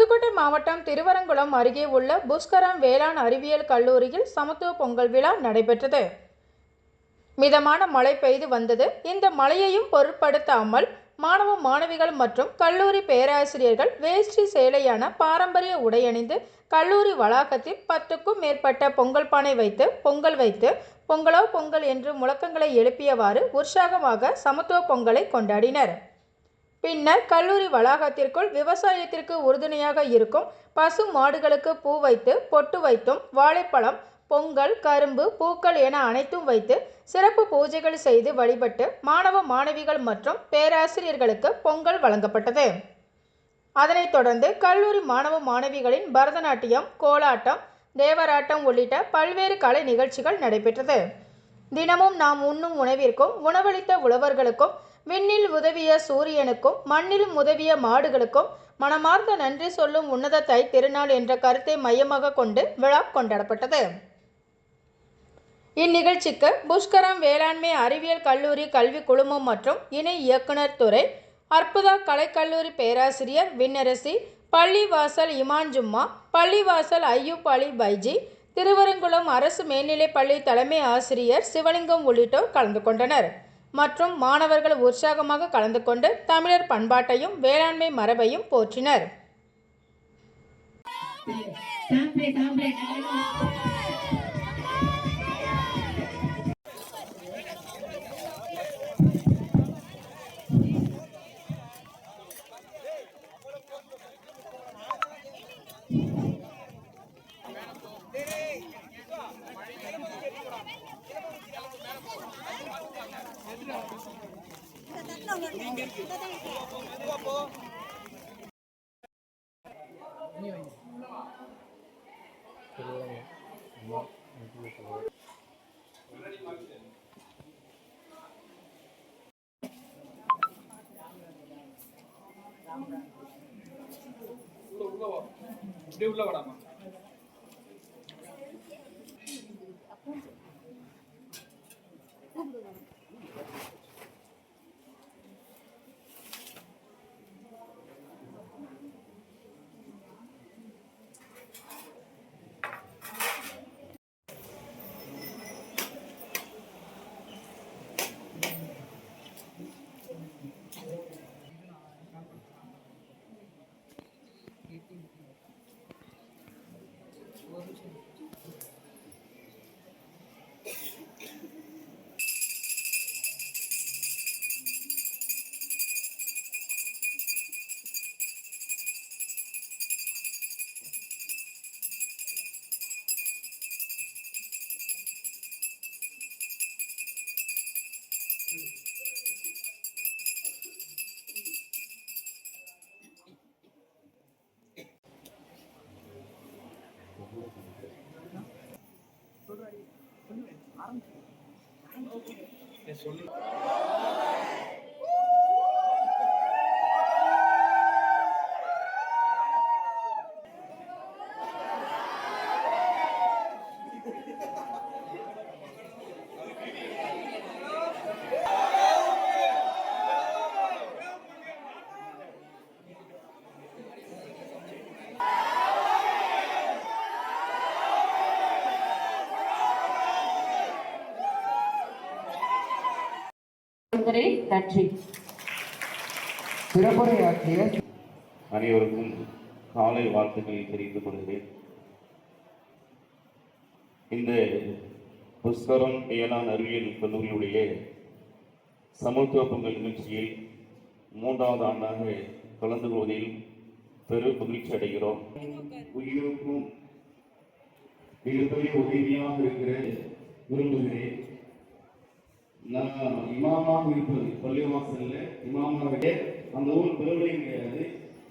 புதுக்கோட்டை மாவட்டம் திருவரங்குளம் அருகே உள்ள புஷ்கரம் வேளாண் அறிவியல் கல்லூரியில் சமத்துவ பொங்கல் விழா நடைபெற்றது. மிதமான மழை பெய்து வந்தது. இந்த மழையையும் பொருட்படுத்தாமல் மாணவ மாணவிகள் மற்றும் கல்லூரி பேராசிரியர்கள் வேஷ்டி சேலையான பாரம்பரிய உடையணிந்து கல்லூரி வளாகத்தில் 10க்கும் மேற்பட்ட பொங்கல் பானை வைத்து பொங்கலோ பொங்கல் என்று முழக்கங்களை எழுப்பியவாறு உற்சாகமாக சமத்துவ பொங்கலை கொண்டாடினர். பின்னர் கல்லூரி வளாகத்திற்குள் விவசாயத்திற்கு உறுதுணையாக இருக்கும் பசு மாடுகளுக்கு பூ வைத்து பொட்டு வைத்தும் வாழைப்பழம், பொங்கல், கரும்பு, பூக்கள் என அனைத்தும் வைத்து சிறப்பு பூஜைகள் செய்து வழிபட்டு மாணவ மாணவிகள் மற்றும் பேராசிரியர்களுக்கு பொங்கல் வழங்கப்பட்டது. அதனைத் தொடர்ந்து கல்லூரி மாணவ மாணவிகளின் பரதநாட்டியம், கோலாட்டம், தேவராட்டம் உள்ளிட்ட பல்வேறு கலை நிகழ்ச்சிகள் நடைபெற்றது. தினமும் நாம் உண்ணும் உணவிற்கும் உணவளித்த உழவர்களுக்கும் விண்ணில் உதவிய சூரியனுக்கும் மண்ணில் உதவிய மாடுகளுக்கும் மனமார்ந்த நன்றி சொல்லும் உன்னத தை திருநாள் என்ற கருத்தை மையமாக கொண்டு விழா கொண்டாடப்பட்டது. இந்நிகழ்ச்சிக்கு புஷ்கரம் வேளாண்மை அறிவியல் கல்லூரி கல்வி குழுமம் மற்றும் இணை இயக்குனர் துறை, அற்புதா கலைக்கல்லூரி பேராசிரியர் விண்ணரசி, பள்ளிவாசல் இமான் ஜும்மா, பள்ளிவாசல் ஐயூப் அலி பைஜி, திருவரங்குளம் அரசு மேல்நிலைப்பள்ளி தலைமை ஆசிரியர் சிவலிங்கம் உள்ளிட்டோர் கலந்து கொண்டனர். மற்றும் மாணவர்கள் உற்சாகமாக கலந்து கொண்டு தமிழர் பண்பாட்டையும் வேளாண்மை மரபையும் போற்றினர். உள்ள வராமா சொல்லு. நன்றி. சிறப்புரையாற்றிய அனைவருக்கும் காலை வாழ்த்துக்களை தெரிவித்துக் கொள்கிறேன். இந்த புஷ்கரம் வேளாண் அறிவியல் கல்லூரியுடைய சமத்துவ பொங்கல் நிகழ்ச்சியில் 3வது ஆண்டாக கலந்து கொள்வதில் பெரும் மகிழ்ச்சி அடைகிறோம். உயிருக்கும் மிகப்பெரிய உதவியாக இருக்கிற விரும்புகிறேன். நான் இமாமாக இருப்பது பள்ளிவாசல்ல இமாமாக அந்த ஊர் திருவள்ளி கிடையாது.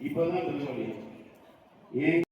இப்பதான் திருவள்ளி ஏன்